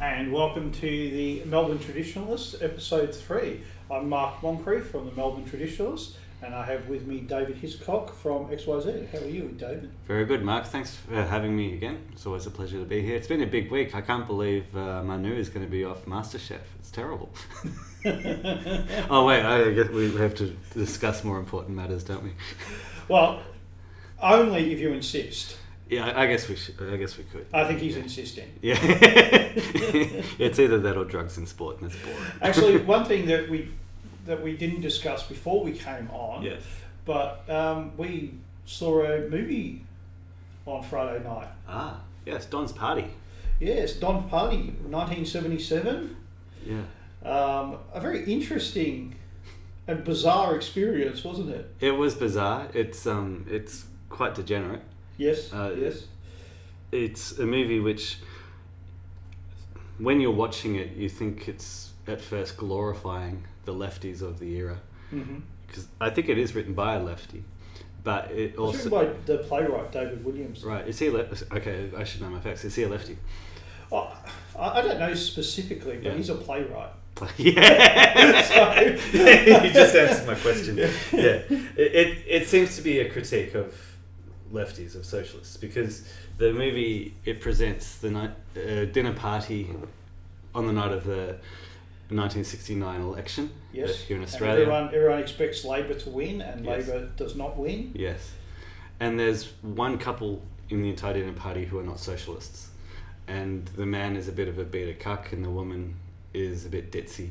And welcome to the Melbourne Traditionalists, episode 3. I'm Mark Moncrieff from the Melbourne Traditionalists, and I have with me David Hiscox from XYZ. How are you, David? Very good, Mark. Thanks for having me again. It's always a pleasure to be here. It's been a big week. I can't believe Manu is going to be off MasterChef. It's terrible. Oh wait, I guess we have to discuss more important matters, don't we? Well, only if you insist. Yeah, I guess we should. I guess we could. I think he's insisting. Yeah. It's either that or drugs in sport, and that's boring. Actually, one thing that we didn't discuss before we came on, Yes. but we saw a movie on Friday night. Ah, yes, Don's Party. Yes, Don's Party, 1977. Yeah. A very interesting and bizarre experience, wasn't it? It was bizarre. It's quite degenerate. Yes, yes. It's a movie which, when you're watching it, you think it's at first glorifying the lefties of the era. Because I think it is written by a lefty, but it also... It's written by the playwright, David Williams. Right, is he a lefty? Okay, I should know my facts. Is he a lefty? Oh, I don't know specifically, but Yeah. he's a playwright. Yeah. So... You just answered my question. Yeah. It seems to be a critique of lefties, of socialists, because the movie, it presents the dinner party on the night of the 1969 election. Yes. Here in Australia. And everyone expects Labor to win, and Yes. Labor does not win. Yes. And there's one couple in the entire dinner party who are not socialists. And the man is a bit of a beta cuck and the woman is a bit ditzy.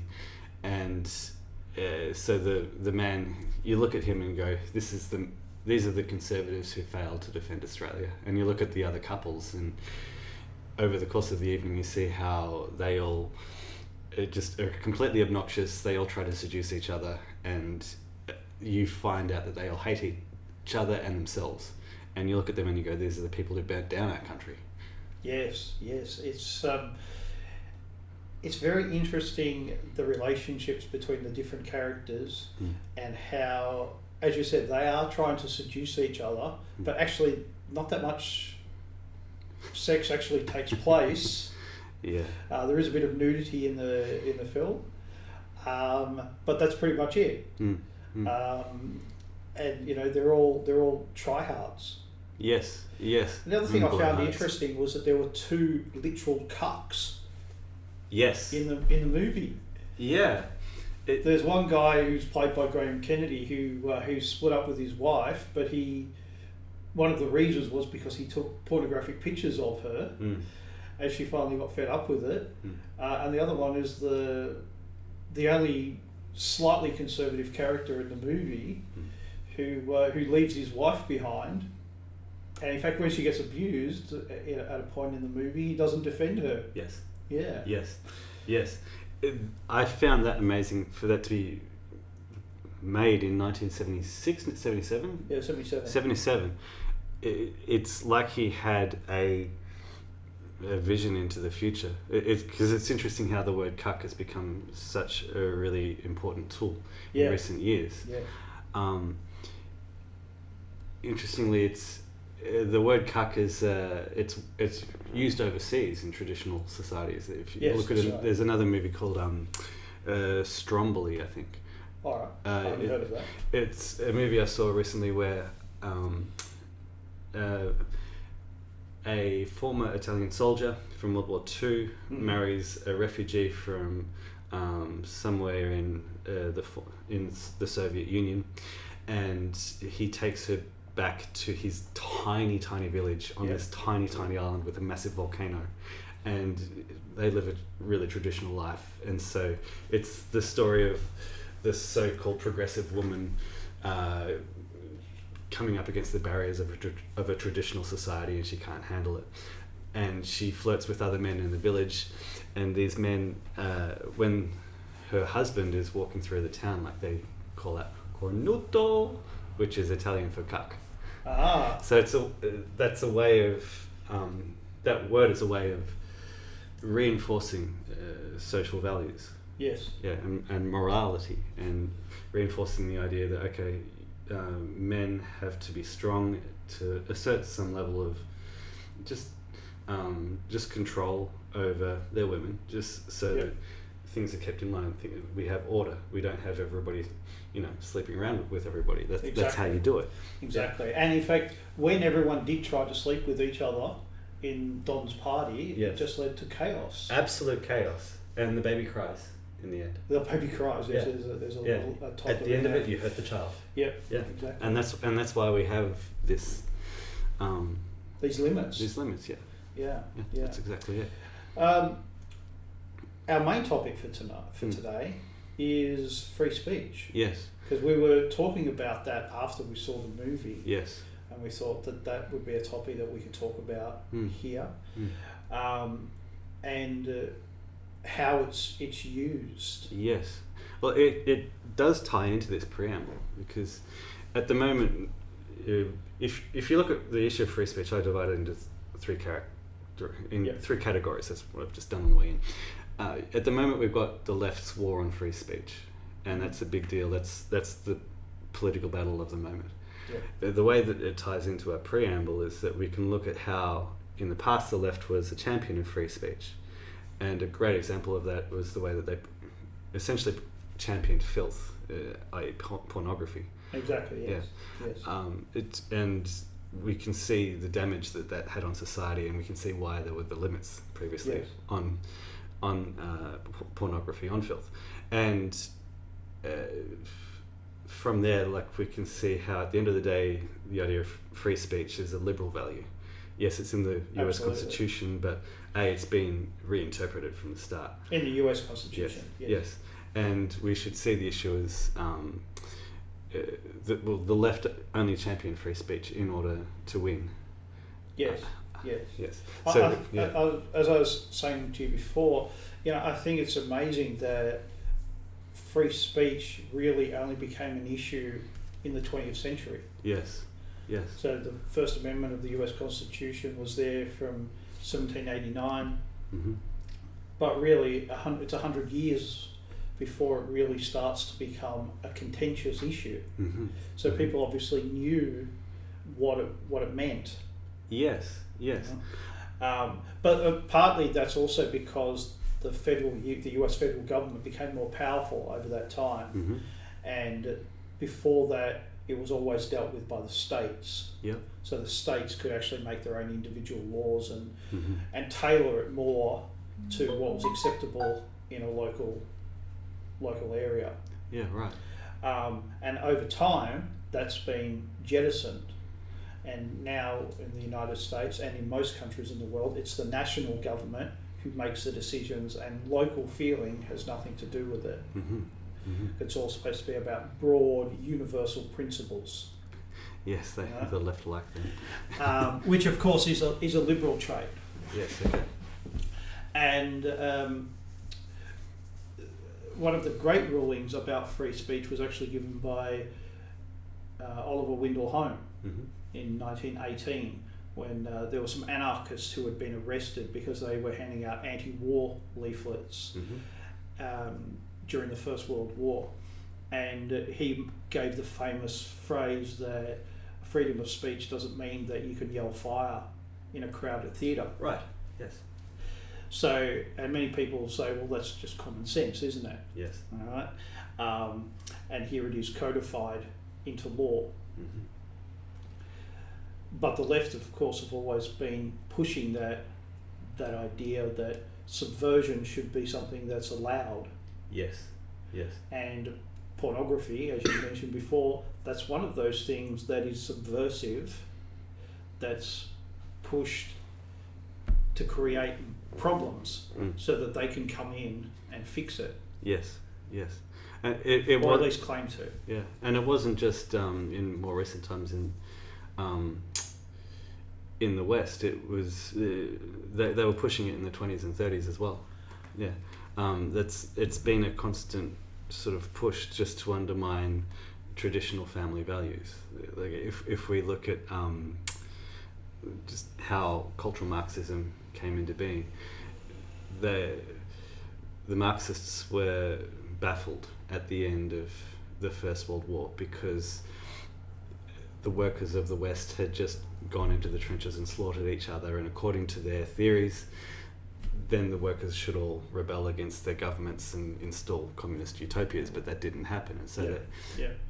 And so the man, you look at him and go, these are the conservatives who failed to defend Australia. And you look at the other couples, and over the course of the evening you see how they all just are completely obnoxious. They all try to seduce each other, and you find out that they all hate each other and themselves. And you look at them and you go, these are the people who burnt down our country. Yes. It's very interesting, the relationships between the different characters and how, as you said, they are trying to seduce each other, but actually not that much sex actually takes place. Yeah. There is a bit of nudity in the film, but that's pretty much it. And they're all tryhards. Yes. The other thing I found interesting was that there were two literal cucks. Yes. In the movie. Yeah. There's one guy who's played by Graham Kennedy who split up with his wife, but one of the reasons was because he took pornographic pictures of her, and she finally got fed up with it. And the other one is the only slightly conservative character in the movie who leaves his wife behind. And in fact, when she gets abused at a point in the movie, he doesn't defend her. Yes. Yeah. Yes. I found that amazing for that to be made in 1976, 77? Yeah, 77. 77. It's like he had a vision into the future. Because it's interesting how the word cuck has become such a really important tool in recent years. Yeah. Interestingly, it's the word cuck is it's used overseas in traditional societies. If you look at it, right. There's another movie called Stromboli, I think. All right, I haven't heard of that. It's a movie I saw recently where a former Italian soldier from World War II marries a refugee from somewhere in the Soviet Union, and he takes her back to his tiny village on this tiny island with a massive volcano, and they live a really traditional life. And so it's the story of this so-called progressive woman coming up against the barriers of a traditional society, and she can't handle it, and she flirts with other men in the village, and these men, when her husband is walking through the town, like they call that cornuto, which is Italian for cuck. So that's a way of that word is a way of reinforcing social values. Yes. Yeah, and morality, and reinforcing the idea that men have to be strong to assert some level of just control over their women, just so Yep. that things are kept in line. We have order. We don't have everybody, sleeping around with everybody. That's how you do it. Exactly. And in fact, when everyone did try to sleep with each other in Don's party, Yes. it just led to chaos. Absolute chaos. And the baby cries in the end. The baby cries. Yes, Yeah. there's a Yeah. little a top At the end of it, you hurt the child. Yep. Yeah. Exactly. And that's why we have this. These limits. These limits. Yeah. Yeah. That's exactly it. Our main topic for today is free speech. Yes. Because we were talking about that after we saw the movie. Yes. And we thought that would be a topic that we could talk about here. And how it's used. Yes. Well, it does tie into this preamble, because at the moment, if you look at the issue of free speech, I divide it into three categories. That's what I've just done on the way in. At the moment, we've got the left's war on free speech, and that's a big deal. That's the political battle of the moment. Yeah. The way that it ties into our preamble is that we can look at how in the past the left was a champion of free speech, and a great example of that was the way that they essentially championed filth, i.e. pornography. Exactly. Yes. Yes. And we can see the damage that had on society, and we can see why there were the limits previously Yes. on pornography, on filth, and from there, we can see how at the end of the day, the idea of free speech is a liberal value. Yes, it's in the US Absolutely. Constitution, but it's been reinterpreted from the start. In the US Constitution. Yes. And we should see the issue as the left only champion free speech in order to win. Yes. Yes. Yes. As I was saying to you before, I think it's amazing that free speech really only became an issue in the 20th century. Yes. Yes. So the First Amendment of the US Constitution was there from 1789, but really it's 100 years before it really starts to become a contentious issue. So people obviously knew what it meant. Yes. Yes. But partly that's also because the US federal government became more powerful over that time, and before that it was always dealt with by the states. Yeah. So the states could actually make their own individual laws and tailor it more to what was acceptable in a local area. Yeah. Right. And over time that's been jettisoned. And now in the United States and in most countries in the world, it's the national government who makes the decisions, and local feeling has nothing to do with it. It's all supposed to be about broad, universal principles. Yes, the left like them. Which of course is a liberal trait. Yes, okay. And one of the great rulings about free speech was actually given by Oliver Wendell Holmes in 1918, when there were some anarchists who had been arrested because they were handing out anti-war leaflets during the First World War. And he gave the famous phrase that freedom of speech doesn't mean that you can yell fire in a crowded theatre. Right, yes. So, and many people say, well, that's just common sense, isn't it? Yes. All right. And here it is codified into law. But the left, of course, have always been pushing that idea that subversion should be something that's allowed. Yes. Yes. And pornography, as you mentioned before, that's one of those things that is subversive, that's pushed to create problems so that they can come in and fix it. Yes. Yes. And or at least claim to. Yeah. And it wasn't just in more recent times in the West. It was they were pushing it in the 20s and 30s as well. Yeah. It's been a constant sort of push just to undermine traditional family values. Like if we look at just how cultural Marxism came into being, the Marxists were baffled at the end of the First World War because the workers of the West had just gone into the trenches and slaughtered each other, and according to their theories, then the workers should all rebel against their governments and install communist utopias, but that didn't happen. And so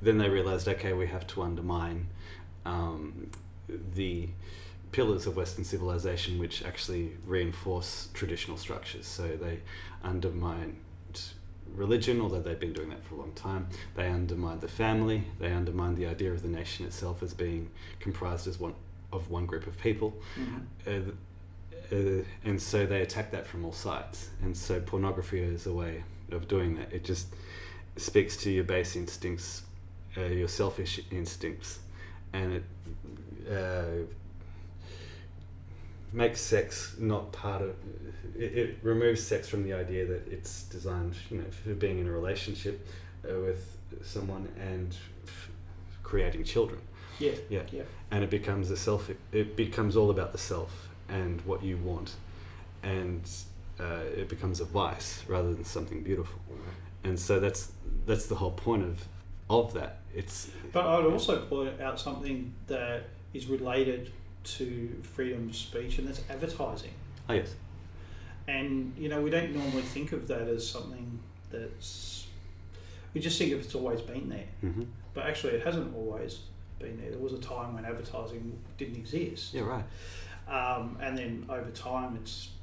then they realised, okay, we have to undermine the pillars of Western civilization which actually reinforce traditional structures. So they undermined religion, although they've been doing that for a long time. They undermined the family. They undermined the idea of the nation itself as being comprised as one group of people. And so they attack that from all sides. And so pornography is a way of doing that. It just speaks to your base instincts, your selfish instincts, and it makes sex not part of it. Removes sex from the idea that it's designed, for being in a relationship with someone and creating children. Yeah. And it becomes it becomes all about the self and what you want, and it becomes a vice rather than something beautiful. And so that's the whole point of that. But I'd also point out something that is related to freedom of speech, and that's advertising. Oh yes. And we don't normally think of that as something we just think of it's always been there. Mm-hmm. But actually it hasn't always been there. There was a time when advertising didn't exist. Yeah, right. And then over time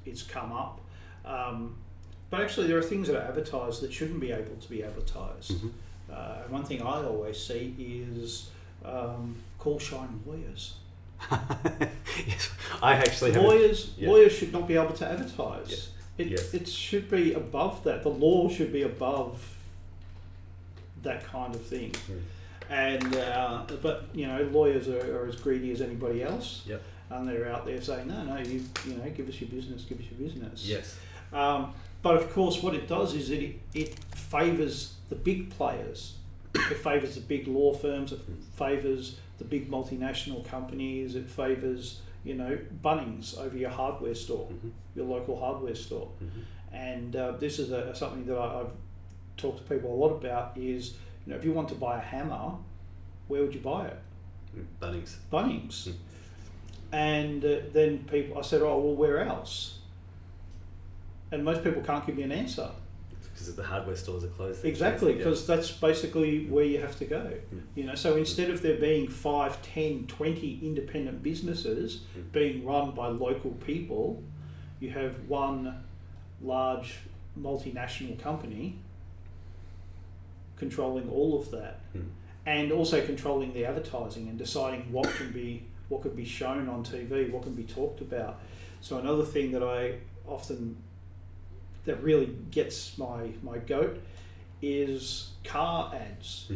it's come up. But actually there are things that are advertised that shouldn't be able to be advertised. Mm-hmm. And one thing I always see is call shine lawyers. Yes, I actually lawyers should not be able to advertise. It should be above that. The law should be above that kind of thing. And but lawyers are as greedy as anybody else. Yep. And they're out there saying, no, you give us your business. Yes. But of course, what it does is it favours the big players. It favours the big law firms. It favours the big multinational companies. It favours Bunnings over your hardware store, your local hardware store. And this is something that I've talked to people a lot about. Is if you want to buy a hammer, where would you buy it? Bunnings. And then I said, oh well, where else? And most people can't give me an answer. Because the hardware stores are closed. Exactly, because that's basically where you have to go. So instead of there being 5, 10, 20 independent businesses being run by local people, you have one large multinational company controlling all of that, and also controlling the advertising and deciding what can be shown on TV, what can be talked about. So another thing that really gets my goat is car ads.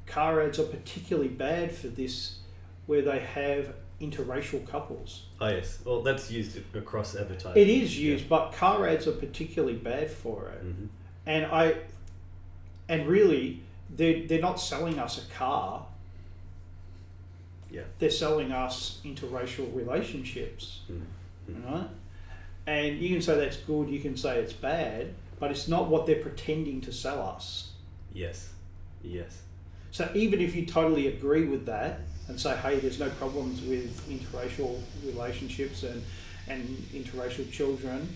Car ads are particularly bad for this, where they have interracial couples. Oh yes, well that's used across advertising. It is used, but car ads are particularly bad for it. And really they're not selling us a car. They're selling us interracial relationships. Right? And you can say that's good, you can say it's bad, but it's not what they're pretending to sell us. Yes. So even if you totally agree with that and say, hey, there's no problems with interracial relationships and interracial children,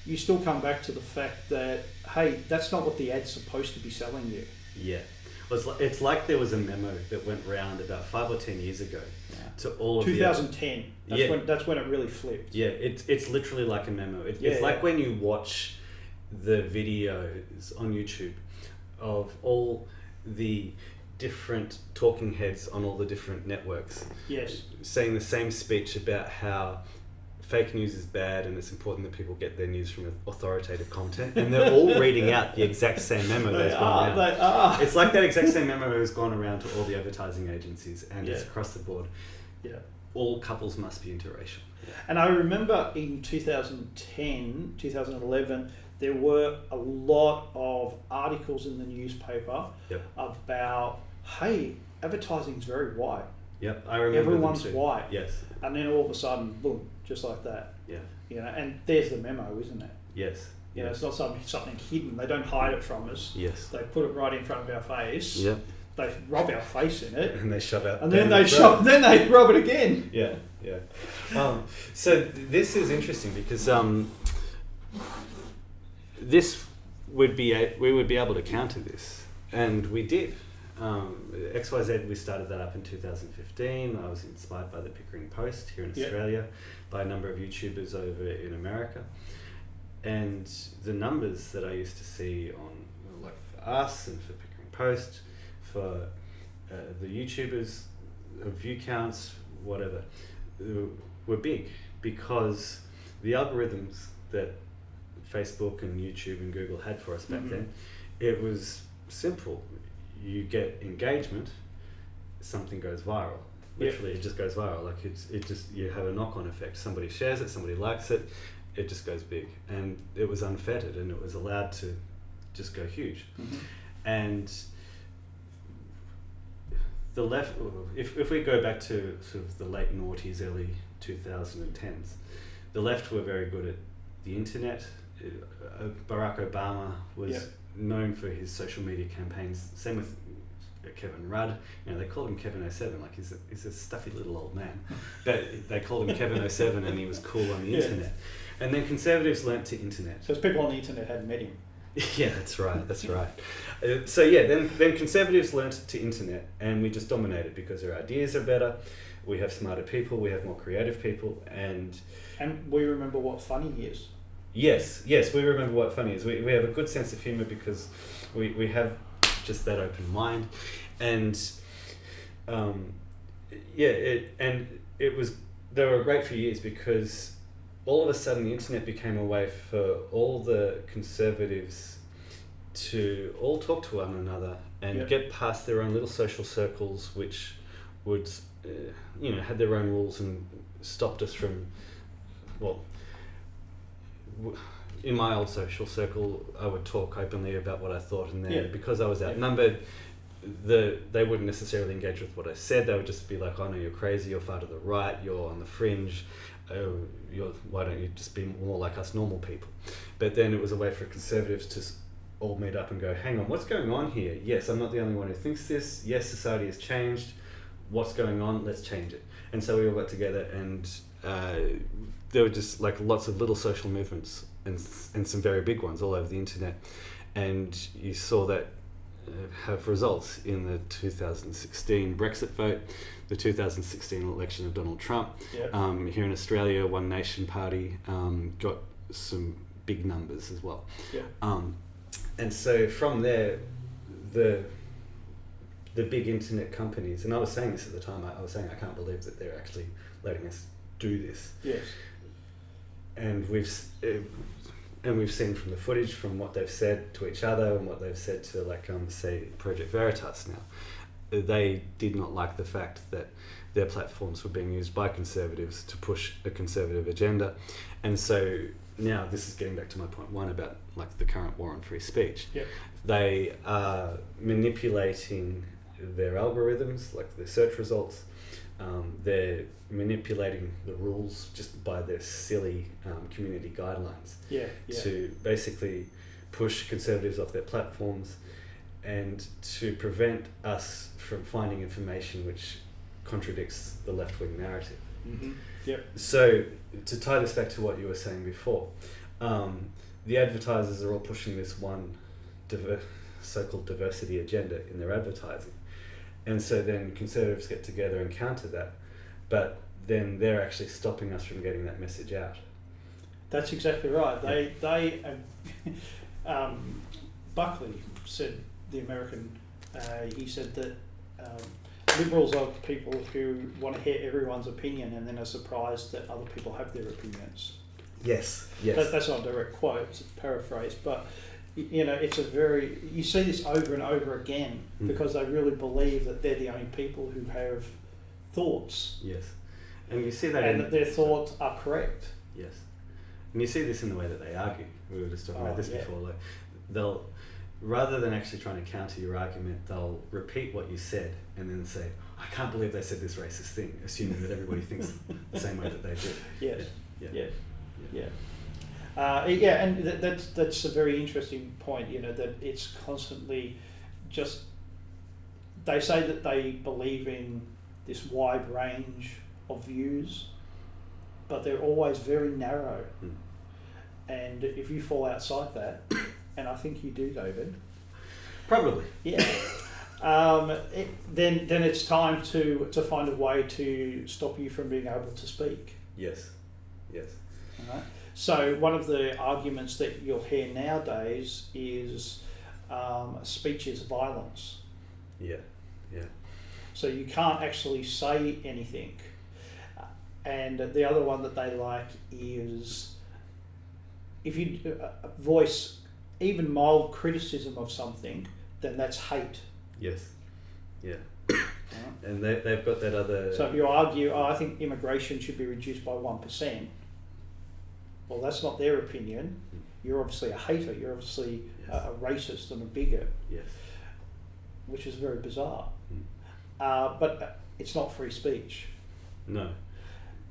you still come back to the fact that, hey, that's not what the ad's supposed to be selling you. Yeah. Well, it's like there was a memo that went round about 5 or 10 years ago to all of 2010. That's when it really flipped. Yeah, it's literally like a memo. It's like when you watch the videos on YouTube of all the different talking heads on all the different networks. Yes. Saying the same speech about how fake news is bad and it's important that people get their news from authoritative content, and they're all reading out the exact same memo that's gone around. It's like that exact same memo has gone around to all the advertising agencies, and it's across the board. All couples must be interracial. And I remember in 2010, 2011, there were a lot of articles in the newspaper about, hey, advertising's very white. Yep, I remember. Everyone's white. Yes. And then all of a sudden, boom, just like that. And there's the memo, isn't it? Yes. It's not something hidden. They don't hide it from us. Yes. They put it right in front of our face. Yep. They rub our face in it. And they shove out. And then they rub it again. Yeah. So this is interesting because we would be able to counter this, and we did. XYZ, we started that up in 2015. I was inspired by the Pickering Post here in Australia, by a number of YouTubers over in America, and the numbers that I used to see on, like, for us and for Pickering Post, for the YouTubers, view counts, whatever, were big, because the algorithms that Facebook and YouTube and Google had for us back then, it was simple. You get engagement, something goes viral. Literally, it just goes viral. Like, it just, you have a knock-on effect. Somebody shares it, somebody likes it, it just goes big. And it was unfettered, and it was allowed to just go huge. And the left, if we go back to sort of the late noughties, early 2010s, the left were very good at the internet. Barack Obama was known for his social media campaigns. Same with Kevin Rudd. You know, they called him Kevin 07, like he's a stuffy little old man. But they called him Kevin 07, and he was cool on the internet. And then conservatives learnt to internet. So people on the internet hadn't met him. Yeah, that's right. So yeah, then conservatives learnt to internet, and we just dominated because our ideas are better. We have smarter people. We have more creative people, and we remember what funny is. Yes, we remember what funny is. We have a good sense of humour because we have just that open mind, and they were a great few years, because all of a sudden the internet became a way for all the conservatives to all talk to one another and get past their own little social circles, which would had their own rules and stopped us from, well, in my old social circle, I would talk openly about what I thought, and then because I was outnumbered, they wouldn't necessarily engage with what I said. They would just be like, "Oh no, you're crazy. You're far to the right. You're on the fringe. Why don't you just be more like us normal people?" But then it was a way for conservatives to all meet up and go, "Hang on, what's going on here? Yes, I'm not the only one who thinks this. Yes, society has changed. What's going on? Let's change it." And so we all got together, and there were just like lots of little social movements and some very big ones all over the internet. And you saw that have results in the 2016 Brexit vote, the 2016 election of Donald Trump. Here in Australia, One Nation Party got some big numbers as well. And so from there, the big internet companies, and I was saying this at the time, I was saying I can't believe that they're actually letting us do this. And we've seen from the footage, from what they've said to each other and what they've said to, like, say, Project Veritas now, they did not like the fact that their platforms were being used by conservatives to push a conservative agenda. And so now this is getting back to my point one about, like, the current war on free speech. They are manipulating their algorithms, like their search results. They're manipulating the rules just by their silly community guidelines to basically push conservatives off their platforms and to prevent us from finding information which contradicts the left-wing narrative. So to tie this back to what you were saying before, the advertisers are all pushing this one so-called diversity agenda in their advertising. And so then conservatives get together and counter that, but then they're actually stopping us from getting that message out. That's exactly right. Buckley said, the American, he said that liberals are people who want to hear everyone's opinion and then are surprised that other people have their opinions. Yes. That's not a direct quote, it's a paraphrase, but it's you see this over and over again because they really believe that they're the only people who have thoughts. And you see that, and that their thoughts are correct. And you see this in the way that they argue. We were just talking about this before. Like, they'll, rather than actually trying to counter your argument, they'll repeat what you said and then say, "I can't believe they said this racist thing," assuming that everybody thinks the same way that they do. And that's a very interesting point. That it's constantly just, they say that they believe in this wide range of views, but they're always very narrow. And if you fall outside that, and I think you do, David. Probably. Yeah. Then it's time to find a way to stop you from being able to speak. Yes. Yes. Right? So one of the arguments that you'll hear nowadays is speech is violence. Yeah. Yeah. So you can't actually say anything. And the other one that they like is if you voice even mild criticism of something, then that's hate. Yes. Yeah. Right? And they've got that other... So if you argue, I think immigration should be reduced by 1%, well, that's not their opinion. You're obviously a hater. You're obviously a racist and a bigot. Yes. Which is very bizarre. But it's not free speech. No.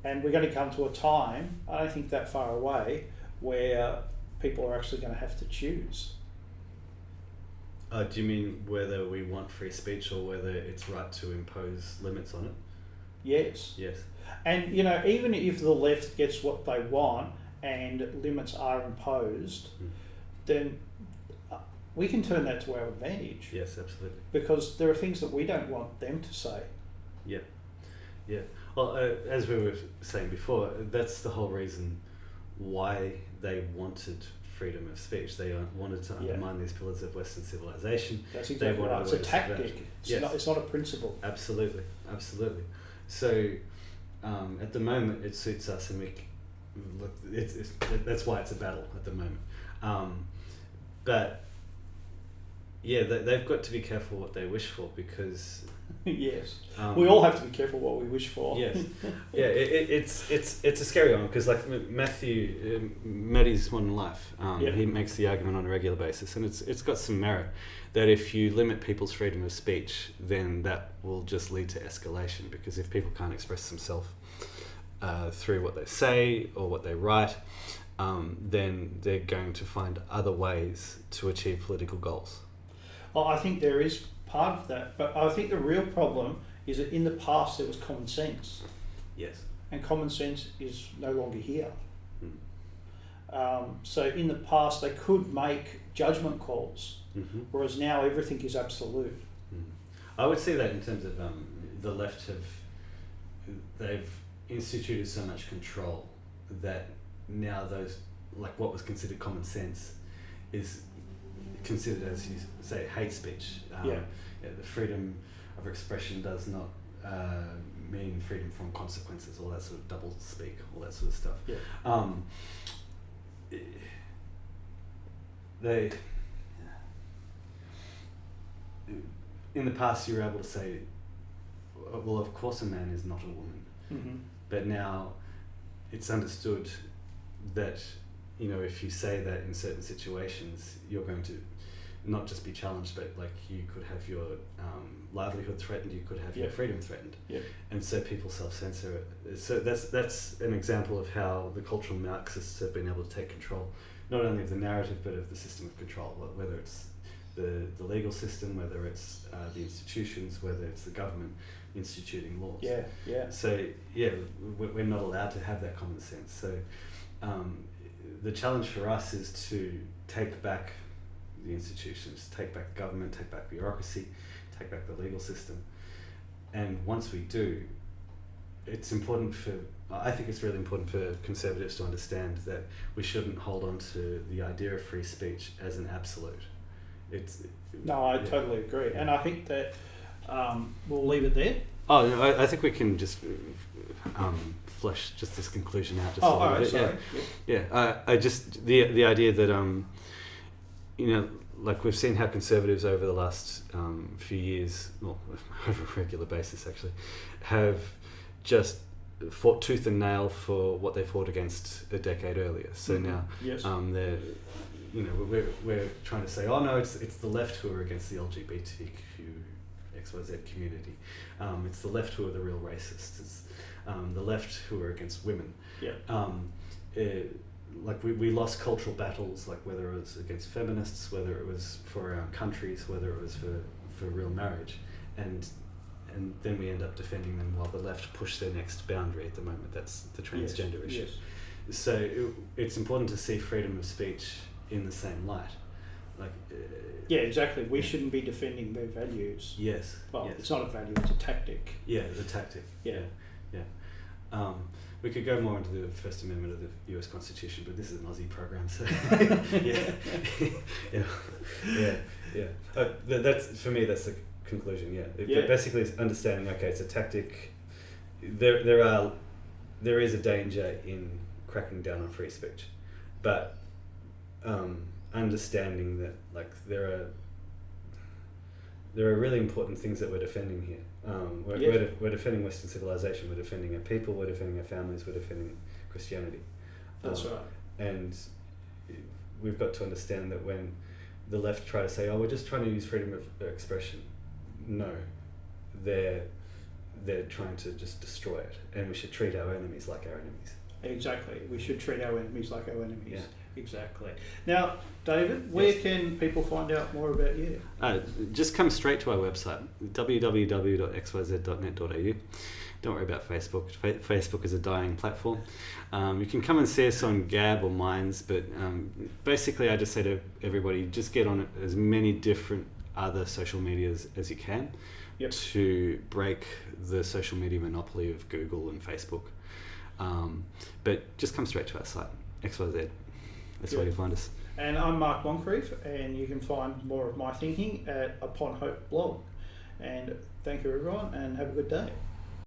And we're going to come to a time, I don't think that far away, where people are actually going to have to choose. Do you mean whether we want free speech or whether it's right to impose limits on it? Yes. Yes. And, you know, even if the left gets what they want and limits are imposed, then we can turn that to our advantage. Yes, absolutely. Because there are things that we don't want them to say. Yeah. Yeah. Well, as we were saying before, that's the whole reason why they wanted freedom of speech. They wanted to undermine these pillars of Western civilization. That's exactly right. It's a tactic. It's not a principle. Absolutely. Absolutely. So at the moment it suits us, and that's why it's a battle at the moment. But yeah, they've got to be careful what they wish for, because yes, we all have to be careful what we wish for. Yes, yeah, it's a scary one, because like Matty's Modern Life, he makes the argument on a regular basis, and it's got some merit, that if you limit people's freedom of speech, then that will just lead to escalation, because if people can't express themselves through what they say or what they write, then they're going to find other ways to achieve political goals. Well, I think there is part of that, but I think the real problem is that in the past there was common sense. Yes. And common sense is no longer here. So in the past they could make judgment calls, whereas now everything is absolute. I would say that in terms of the left they've instituted so much control that now those, like what was considered common sense, is considered, as you say, hate speech. The freedom of expression does not mean freedom from consequences, all that sort of double speak, all that sort of stuff. In the past you were able to say, well, of course a man is not a woman, but now it's understood that, you know, if you say that in certain situations, you're going to not just be challenged, but like you could have your livelihood threatened, you could have your freedom threatened, and so people self-censor it. So that's an example of how the cultural Marxists have been able to take control, not only of the narrative but of the system of control, whether it's the legal system, whether it's the institutions, whether it's the government instituting laws. So we're not allowed to have that common sense. So the challenge for us is to take back the institutions, take back government, take back bureaucracy, take back the legal system. And once we do, I think it's really important for conservatives to understand that we shouldn't hold on to the idea of free speech as an absolute. I totally agree. And I think that we'll leave it there. Oh, no, I think we can just flesh just this conclusion out just a little bit. Sorry. I just the idea that you know, like we've seen how conservatives over the last few years, well, over a regular basis actually, have just fought tooth and nail for what they fought against a decade earlier. So now they're, you know, we're trying to say, oh no, it's the left who are against the LGBTQ XYZ community. It's the left who are the real racists. It's the left who are against women. Like we lost cultural battles, like whether it was against feminists, whether it was for our countries, whether it was for real marriage, and then we end up defending them while the left push their next boundary at the moment. That's the transgender issue. So it's important to see freedom of speech in the same light. Like, yeah, exactly. We shouldn't be defending their values. yes. Well, yes. it's not a value; it's a tactic. Yeah, the tactic. Yeah. We could go more into the First Amendment of the U.S. Constitution, but this is an Aussie program, so that's for me. That's the conclusion. Yeah. Basically, it's understanding. Okay, it's a tactic. There is a danger in cracking down on free speech, but understanding that like there are really important things that we're defending here. We're defending Western civilization, we're defending our people, we're defending our families, we're defending Christianity. That's right. And we've got to understand that when the left try to say, oh, we're just trying to use freedom of expression, no, they're trying to just destroy it, and we should treat our enemies like our enemies. Exactly. We should treat our enemies like our enemies. Yeah. Exactly. Now, David, where can people find out more about you? Just come straight to our website, www.xyz.net.au. Don't worry about Facebook. Facebook is a dying platform. You can come and see us on Gab or Minds, but basically I just say to everybody, just get on as many different other social medias as you can to break the social media monopoly of Google and Facebook. But just come straight to our site, XYZ. That's where you'll find us. And I'm Mark Moncrieff, and you can find more of my thinking at Upon Hope blog. And thank you, everyone, and have a good day.